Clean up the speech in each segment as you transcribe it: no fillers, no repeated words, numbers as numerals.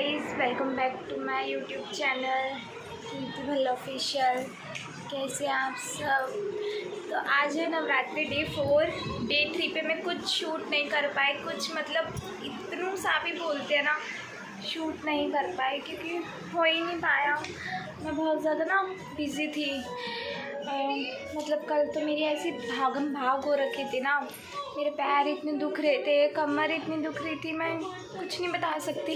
Guys, welcome back to my YouTube channel Kirti Bhalla official. कैसे हैं आप सब। तो आज है नवरात्रि डे 4। डे 3 पे मैं कुछ शूट नहीं कर पाए, कुछ मतलब इतनों सा भी बोलते हैं ना, शूट नहीं कर पाए क्योंकि हो ही नहीं पाया। मैं बहुत ज़्यादा ना बिज़ी थी। मतलब कल तो मेरी ऐसी भागम भाग हो रखी थी ना, मेरे पैर इतने दुख रहे थे, कमर इतनी दुख रही थी, मैं कुछ नहीं बता सकती।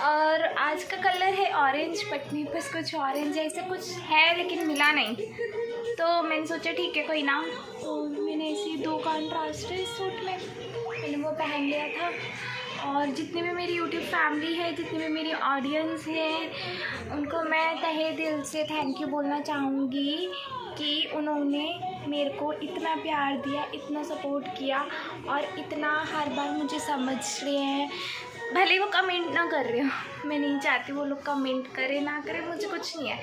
और आज का कलर है ऑरेंज, बट मेरे पास कुछ ऑरेंज ऐसे कुछ है लेकिन मिला नहीं, तो मैंने सोचा ठीक है कोई ना। तो मैंने ऐसे 2 कंट्रास्ट सूट में मैंने वो पहन लिया था। और जितने भी मेरी यूट्यूब फैमिली है, जितने भी मेरी ऑडियंस है, उनको मैं तहे दिल से थैंक यू बोलना चाहूँगी कि उन्होंने मेरे को इतना प्यार दिया, इतना सपोर्ट किया और इतना हर बार मुझे समझ रहे हैं। भले वो कमेंट ना कर रहे हो, मैं नहीं चाहती वो लोग कमेंट करें ना करें, मुझे कुछ नहीं है,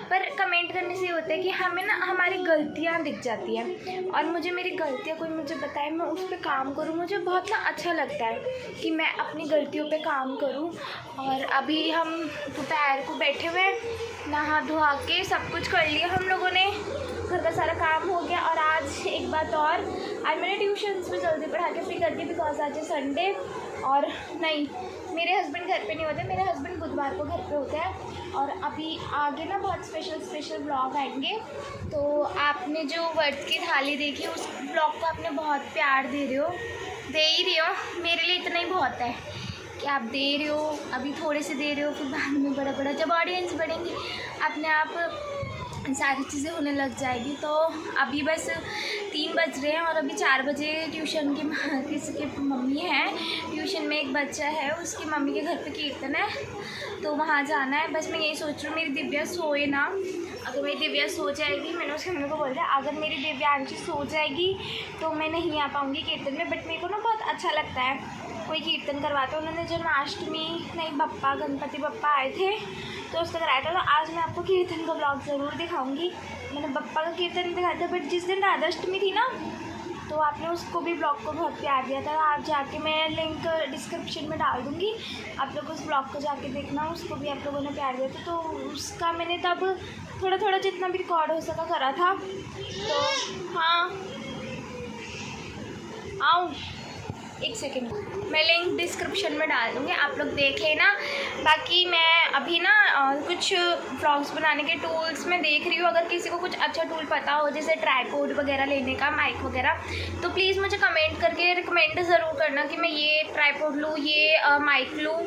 पर कमेंट करने से होता है कि हमें ना हमारी गलतियाँ दिख जाती हैं और मुझे मेरी गलतियाँ कोई मुझे बताए, मैं उस पर काम करूँ, मुझे बहुत ना अच्छा लगता है कि मैं अपनी गलतियों पे काम करूँ। और अभी हम दोपहर को बैठे हुए, नहा धोआ के सब कुछ कर लिया हम लोगों ने, घर का सारा काम हो गया। और आज एक बात और, आज मैंने ट्यूशन्स में जल्दी पढ़ा के फ्री कर दी बिकॉज आज है संडे। और नहीं, मेरे हस्बैंड घर पे नहीं होते, मेरे हस्बैंड बुधवार को घर पे होते हैं। और अभी आगे ना बहुत स्पेशल ब्लॉग आएंगे, तो आपने जो वर्ड्स की थाली देखी उस ब्लॉग को आपने बहुत प्यार दे ही रहे हो। मेरे लिए इतना ही बहुत है कि आप दे रहे हो, अभी थोड़े से दे रहे हो, फिर बाद में बड़ा जब ऑडियंस बढ़ेंगी अपने आप सारी चीज़ें होने लग जाएगी। तो अभी बस 3 बज रहे हैं और अभी 4 बजे ट्यूशन की किसी की मम्मी है, ट्यूशन में एक बच्चा है, उसकी मम्मी के घर पे कीर्तन है, तो वहाँ जाना है। बस मैं यही सोच रही हूँ मेरी दिव्या सोए ना। अगर मेरी दिव्या सो जाएगी, मैंने उसकी मम्मी को बोल दिया अगर मेरी दिव्यांशी सो जाएगी तो मैं नहीं आ पाऊँगी कीर्तन में। बट मेरे को ना बहुत अच्छा लगता है कोई कीर्तन करवाता है। उन्होंने जन्माष्टमी नहीं बप्पा गणपति बप्पा आए थे तो उसका कराया था, तो आज मैं आपको कीर्तन का ब्लॉग ज़रूर दिखाऊंगी। मैंने बप्पा का कीर्तन दिखाया था, बट जिस दिन राधाष्टमी थी ना तो आपने उसको भी ब्लॉग को बहुत प्यार दिया था। आप जाके मैं लिंक डिस्क्रिप्शन में डाल दूँगी, आप लोग उस ब्लॉग को जाके देखना, उसको भी आप लोगों ने प्यार दिया था। तो उसका मैंने तब थोड़ा जितना भी रिकॉर्ड हो सका करा था। तो हाँ, आओ एक सेकेंड, मैं लिंक डिस्क्रिप्शन में डाल दूँगी, आप लोग देख लेना। बाकी मैं अभी ना कुछ व्लॉग्स बनाने के टूल्स में देख रही हूँ, अगर किसी को कुछ अच्छा टूल पता हो जैसे ट्राइपॉड वगैरह लेने का, माइक वगैरह, तो प्लीज़ मुझे कमेंट करके रिकमेंड ज़रूर करना कि मैं ये ट्राइपॉड लूँ, ये माइक लूँ।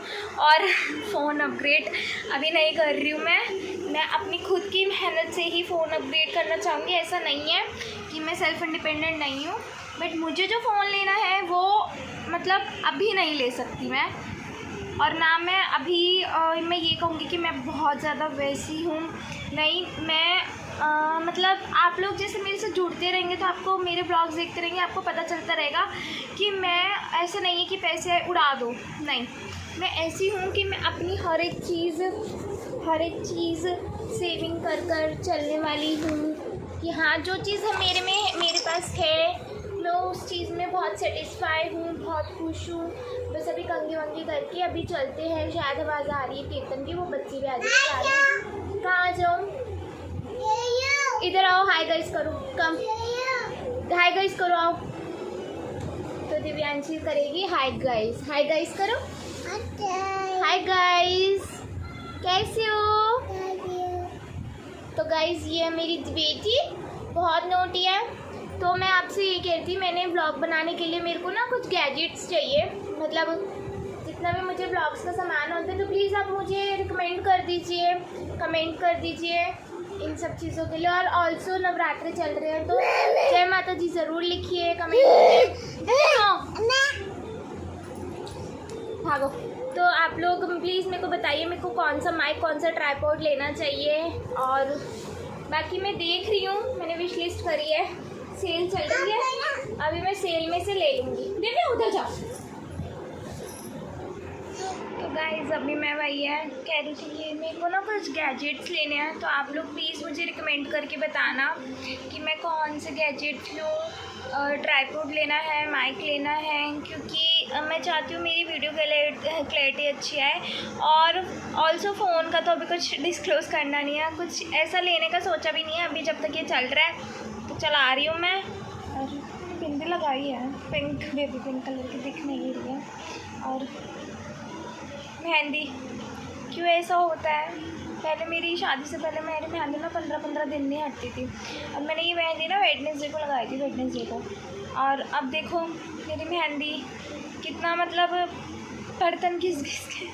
और फ़ोन अपग्रेड अभी नहीं कर रही हूँ मैं अपनी खुद की मेहनत से ही फ़ोन अपग्रेड करना चाहूँगी। ऐसा नहीं है कि मैं सेल्फ़ इंडिपेंडेंट नहीं हूँ, बट मुझे जो फ़ोन लेना है वो मतलब अभी नहीं ले सकती मैं। और ना मैं अभी मैं ये कहूँगी कि मैं बहुत ज़्यादा वैसी हूँ नहीं, मैं मतलब आप लोग जैसे मेरे से जुड़ते रहेंगे तो आपको मेरे ब्लॉग्स देखते रहेंगे, आपको पता चलता रहेगा कि मैं ऐसे नहीं है कि पैसे उड़ा दो, नहीं, मैं ऐसी हूँ कि मैं अपनी हर एक चीज़ सेविंग कर चलने वाली हूँ कि हाँ जो चीज़ है मेरे पास है, मैं उस चीज़ में बहुत सेटिस्फाई हूँ, बहुत खुश हूँ। बस अभी कंगी वंगी करके अभी चलते हैं, शायद आवाज़ आ रही है कीर्तन की, वो बच्चे भी आ जाएंगे। कहाँ आ जाऊँ, इधर आओ, हाय गाइस करो, कम हाय गाइस करो, आओ। तो दिव्यांशी करेगी हाय गाइस करो, हाय गाइस कैसे हो। तो गाइस ये है मेरी बेटी, बहुत नोटी है। तो मैं आपसे ये कहती, मैंने ब्लॉग बनाने के लिए मेरे को ना कुछ गैजेट्स चाहिए, मतलब जितना भी मुझे ब्लॉग्स का सामान होता है, तो प्लीज़ आप मुझे रिकमेंड कर दीजिए, कमेंट कर दीजिए इन सब चीज़ों के लिए। और ऑल्सो नवरात्रि चल रहे हैं तो जय माता जी ज़रूर लिखिए कमेंट में। भागो। तो आप लोग प्लीज़ मेरे को बताइए मेरे को कौन सा माइक, कौन सा ट्राइपॉड लेना चाहिए। और बाकी मैं देख रही हूँ, मैंने विश लिस्ट करी है, सेल चल रही है, अभी मैं सेल में से ले लूँगी। देखिए उधर जाओ। तो गाइस अभी मैं वही है कह रही थी कि मेरे को ना कुछ गैजेट्स लेने हैं, तो आप लोग प्लीज़ मुझे रिकमेंड करके बताना कि मैं कौन से गैजेट्स लूँ। ट्राइपॉड लेना है, माइक लेना है, क्योंकि मैं चाहती हूँ मेरी वीडियो क्लैरिटी अच्छी आए। और ऑल्सो फ़ोन का तो अभी कुछ डिस्क्लोज़ करना नहीं है, कुछ ऐसा लेने का सोचा भी नहीं है अभी, जब तक ये चल रहा है तो चला रही हूँ मैं। और बिंदी लगाई है पिंक, बेबी पिंक कलर की, दिख नहीं रही है। और मेहंदी, क्यों ऐसा होता है, पहले मेरी शादी से पहले मेरी मेहंदी ना 15-15 दिन नहीं हटती थी। और मैंने ये मेहंदी ना वेडनेसडे को लगाई थी, वेडनेसडे को। और अब देखो मेरी मेहंदी कितना मतलब बर्तन घिस घिस के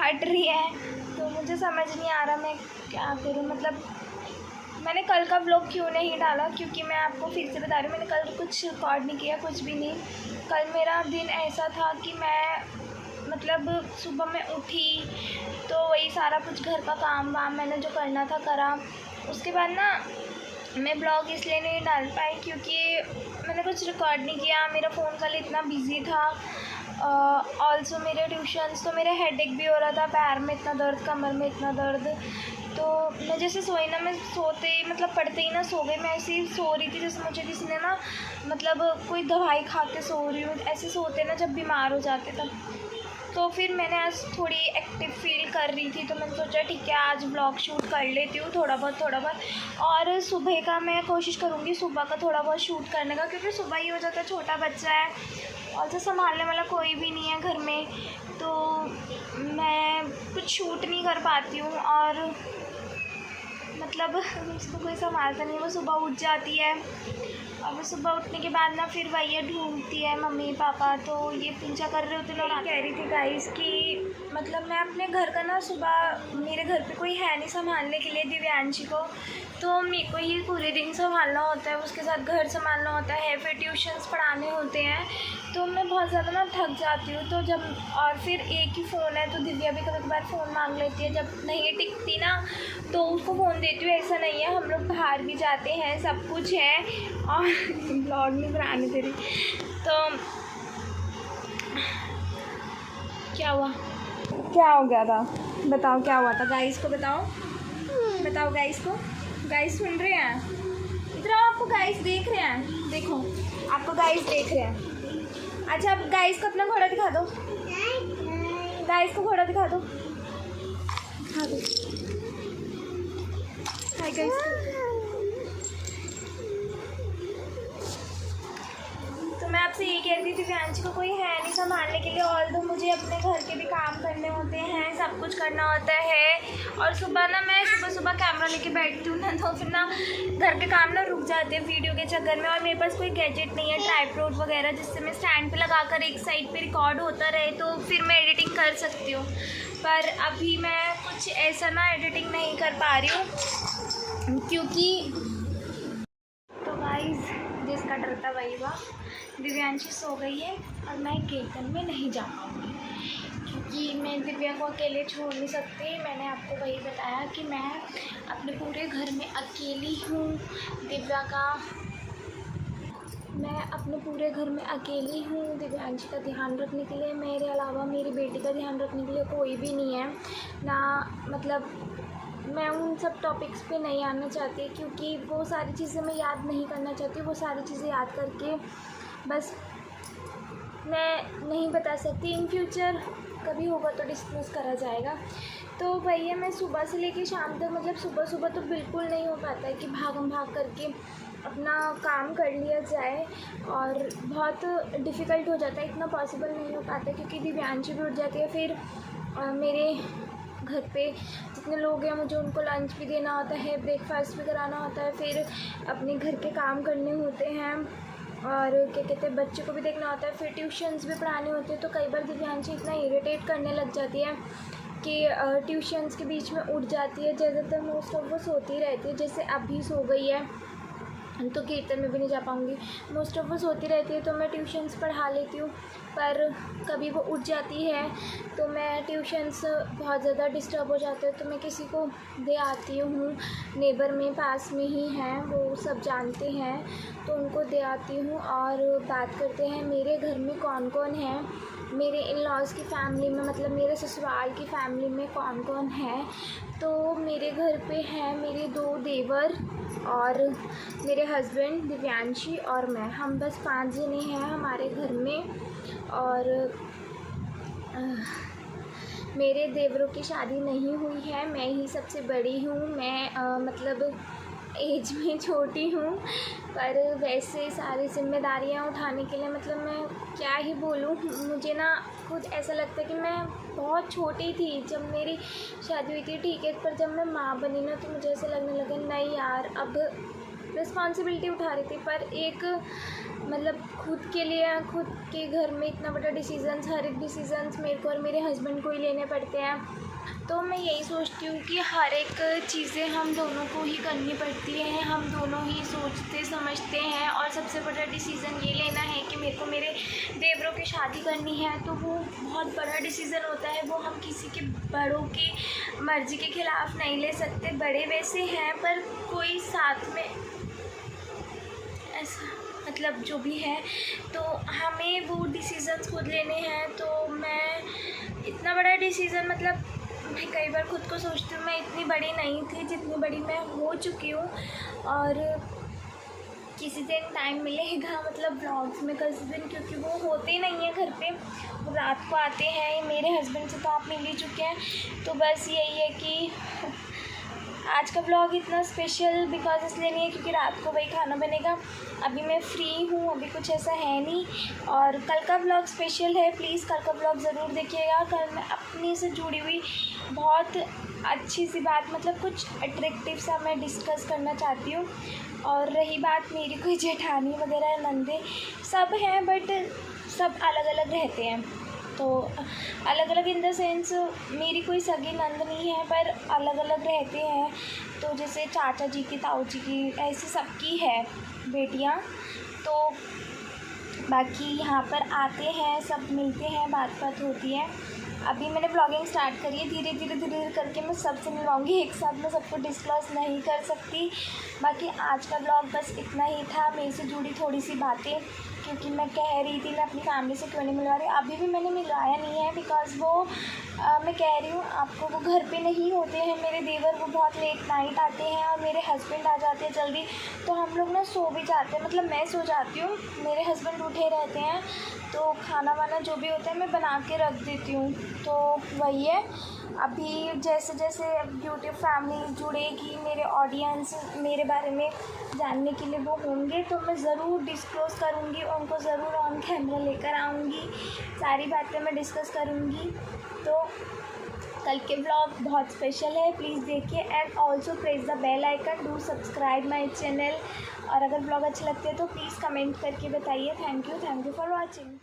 हट रही है। तो मुझे समझ नहीं आ रहा मैं क्या करूँ। मतलब मैंने कल का व्लॉग क्यों नहीं डाला, क्योंकि मैं आपको फिर से बता रही हूँ, मैंने कल कुछ रिकॉर्ड नहीं किया, कुछ भी नहीं। कल मेरा दिन ऐसा था कि मैं मतलब सुबह में उठी तो वही सारा कुछ घर का काम वाम मैंने जो करना था करा। उसके बाद ना मैं ब्लॉग इसलिए नहीं डाल पाई क्योंकि मैंने कुछ रिकॉर्ड नहीं किया, मेरा फ़ोन कल इतना बिज़ी था। ऑल्सो मेरे ट्यूशन्स, तो मेरा हेडेक भी हो रहा था, पैर में इतना दर्द, कमर में इतना दर्द। तो मैं जैसे सोई ना, मैं सोते ही मतलब पढ़ते ही ना सो गई। मैं ऐसे ही सो रही थी जैसे मुझे किसी ने ना मतलब कोई दवाई खा के सो रही हूँ, ऐसे सोते ना जब बीमार हो जाते तब। तो फिर मैंने आज थोड़ी एक्टिव फील कर रही थी तो मैंने सोचा ठीक है आज ब्लॉग शूट कर लेती हूँ थोड़ा बहुत। और सुबह का मैं कोशिश करूँगी सुबह का थोड़ा बहुत शूट करने का, क्योंकि सुबह ही हो जाता है, छोटा बच्चा है और जो संभालने वाला कोई भी नहीं है घर में, तो मैं कुछ शूट नहीं कर पाती हूँ। और मतलब उसको कोई संभालता नहीं, वो सुबह उठ जाती है और वो सुबह उठने के बाद ना फिर वही है ढूंढती है मम्मी पापा। तो ये पूछा कर रहे होते लोग, कह रही थी गाइस कि मतलब मैं अपने घर का ना सुबह, मेरे घर पे कोई है नहीं संभालने के लिए दिव्यांशी को, तो मेरे को ही पूरे दिन संभालना होता है, उसके साथ घर संभालना होता है, फिर ट्यूशन्स पढ़ाने होते हैं, तो मैं बहुत ज़्यादा ना थक जाती हूँ। तो जब और फिर एक ही फ़ोन है तो दिव्या भी कभी कभार फ़ोन मांग लेती है, जब नहीं टिकती ना तो उसको फ़ोन देती हूँ। ऐसा नहीं है, हम लोग बाहर भी जाते हैं, सब कुछ है। और ब्लॉग नहीं बनाने दे रही तो क्या हुआ, क्या हो गया था बताओ, क्या हुआ था गाइस को बताओ, बताओ गाइस को। गाइस सुन रहे हैं, इधर आओ, आपको गाइस देख रहे हैं, देखो आपको गाइस देख रहे हैं। अच्छा अब गाइस को अपना घोड़ा दिखा दो, गाइस को घोड़ा दिखा दो, दिखा दो। Hi guys. तो मैं आपसे ये कह रही थी दिव्यांशी को कोई है नहीं संभालने के लिए, और तो मुझे अपने घर के भी काम करने होते हैं, सब कुछ करना होता है। और सुबह ना मैं सुबह कैमरा लेके बैठती हूँ ना, तो फिर ना घर के काम ना रुक जाते हैं वीडियो के चक्कर में। और मेरे पास कोई गैजेट नहीं है, ट्राइपॉड वगैरह, जिससे मैं स्टैंड पे लगाकर एक साइड पे रिकॉर्ड होता रहे तो फिर मैं एडिटिंग कर सकती हूँ। पर अभी मैं कुछ ऐसा ना एडिटिंग नहीं कर पा रही हूँ क्योंकि, तो गाइस जिसका डर था वही हुआ, दिव्यांशी सो गई है और मैं कीर्तन में नहीं जा पाऊँगी क्योंकि मैं दिव्या को अकेले छोड़ नहीं सकती। मैंने आपको वही बताया कि मैं अपने पूरे घर में अकेली हूँ, दिव्या का, मैं अपने पूरे घर में अकेली हूँ। दिव्यांशी का ध्यान रखने के लिए मेरे अलावा मेरी बेटी का ध्यान रखने के लिए कोई भी नहीं है ना। मतलब मैं उन सब टॉपिक्स पे नहीं आना चाहती क्योंकि वो सारी चीज़ें मैं याद नहीं करना चाहती। वो सारी चीज़ें याद करके बस मैं नहीं बता सकती, इन फ्यूचर कभी होगा तो डिस्कस करा जाएगा। तो वही है, मैं सुबह से लेके शाम तक, मतलब सुबह तो बिल्कुल नहीं हो पाता है कि भागम भाग करके अपना काम कर लिया जाए, और बहुत डिफ़िकल्ट हो जाता है, इतना पॉसिबल नहीं हो पाता क्योंकि दिव्यांशी भी उठ जाती है। फिर मेरे घर पे जितने लोग हैं मुझे उनको लंच भी देना होता है, ब्रेकफास्ट भी कराना होता है, फिर अपने घर के काम करने होते हैं, और क्या कहते हैं बच्चे को भी देखना होता है, फिर ट्यूशन्स भी पढ़ाने होते हैं। तो कई बार दिव्यांशी इतना इरिटेट करने लग जाती है कि ट्यूशन्स के बीच में उठ जाती है। ज़्यादातर मोस्ट ऑफ वो सोती रहती है, जैसे अभी सो गई है तो कीर्तन में भी नहीं जा पाऊँगी। मोस्ट ऑफ वो सोती रहती है तो मैं ट्यूशन्स पढ़ा लेती हूँ, पर कभी वो उठ जाती है तो मैं ट्यूशन्स बहुत ज़्यादा डिस्टर्ब हो जाते हैं तो मैं किसी को दे आती हूँ। नेबर में पास में ही हैं, वो सब जानते हैं, तो उनको दे आती हूँ। और बात करते हैं मेरे घर में कौन कौन है, मेरे इन लॉज़ की फ़ैमिली में, मतलब मेरे ससुराल की फ़ैमिली में कौन कौन है। तो मेरे घर पे हैं मेरे 2 देवर और मेरे हस्बैंड दिव्यांशी और मैं, हम बस 5 जने हैं हमारे घर में। और मेरे देवरों की शादी नहीं हुई है, मैं ही सबसे बड़ी हूँ। मैं मतलब एज में छोटी हूँ, पर वैसे सारी जिम्मेदारियाँ उठाने के लिए मतलब मैं क्या ही बोलूँ, मुझे ना खुद ऐसा लगता है कि मैं बहुत छोटी थी जब मेरी शादी हुई थी, ठीक है, पर जब मैं माँ बनी ना तो मुझे ऐसा लगने लगा नहीं यार, अब रिस्पॉन्सिबिलिटी उठा रही थी, पर एक मतलब खुद के लिए, खुद के घर में इतना बड़ा डिसीजंस, हर एक डिसीजंस मेरे को और मेरे हस्बैंड को ही लेने पड़ते हैं। तो मैं यही सोचती हूँ कि हर एक चीज़ें हम दोनों को ही करनी पड़ती हैं, हम दोनों ही सोचते समझते हैं। और सबसे बड़ा डिसीज़न ये लेना है कि मेरे को मेरे देवरों की शादी करनी है, तो वो बहुत बड़ा डिसीज़न होता है, वो हम किसी के बड़ों की मर्ज़ी के ख़िलाफ़ नहीं ले सकते। बड़े वैसे हैं पर कोई साथ में ऐसा मतलब जो भी है, तो हमें वो डिसीज़न्स खुद लेने हैं। तो मैं इतना बड़ा डिसीज़न मतलब मैं कई बार खुद को सोचती हूँ, मैं इतनी बड़ी नहीं थी जितनी बड़ी मैं हो चुकी हूँ। और किसी दिन टाइम मिलेगा मतलब ब्लॉग्स में किसी दिन, क्योंकि वो होते ही नहीं है घर पे, वो रात को आते हैं। मेरे हस्बैंड से तो आप मिल ही चुके हैं, तो बस यही है कि आज का ब्लॉग इतना स्पेशल बिकॉज इसलिए नहीं है क्योंकि रात को वही खाना बनेगा। अभी मैं फ्री हूँ, अभी कुछ ऐसा है नहीं। और कल का ब्लॉग स्पेशल है, प्लीज़ कल का ब्लॉग ज़रूर देखिएगा। कल मैं अपनी से जुड़ी हुई बहुत अच्छी सी बात, मतलब कुछ अट्रैक्टिव सा मैं डिस्कस करना चाहती हूँ। और रही बात मेरी कोई जेठानी वगैरह नंदे सब हैं, बट सब अलग अलग रहते हैं। तो अलग अलग इन द सेंस मेरी कोई सगी नंद नहीं है, पर अलग अलग रहते हैं। तो जैसे चाचा जी की, ताऊ जी की, ऐसी सबकी है बेटियां। तो बाकी यहाँ पर आते हैं, सब मिलते हैं, बात होती है। अभी मैंने ब्लॉगिंग स्टार्ट करी है, धीरे धीरे करके मैं सबसे मिलवाऊँगी, एक साथ मैं सबको डिस्क्लोज़ नहीं कर सकती। बाकी आज का ब्लॉग बस इतना ही था, मेरे से जुड़ी थोड़ी सी बातें, क्योंकि मैं कह रही थी मैं अपनी फैमिली से क्यों नहीं मिलवा रही। अभी भी मैंने मिलवाया नहीं है बिकॉज़ वो मैं कह रही हूँ आपको, वो घर पे नहीं होते हैं मेरे देवर, वो बहुत लेट नाइट आते हैं और मेरे हस्बैंड आ जाते हैं जल्दी, तो हम लोग ना सो भी जाते हैं, मतलब मैं सो जाती हूँ, मेरे हस्बैंड उठे रहते हैं। तो खाना वाना जो भी होता है मैं बना के रख देती हूँ। तो वही है, अभी जैसे जैसे यूट्यूब फैमिली जुड़ेगी, मेरे ऑडियंस मेरे बारे में जानने के लिए वो होंगे, तो मैं ज़रूर डिस्क्लोज़ करूँगी, उनको ज़रूर ऑन कैमरा लेकर आऊँगी, सारी बातें मैं डिस्कस करूँगी। तो कल के ब्लॉग बहुत स्पेशल है, प्लीज़ देखिए। And also press the bell icon, do subscribe my channel. और अगर ब्लॉग अच्छे लगते हैं तो प्लीज़ कमेंट करके बताइए। Thank you for watching.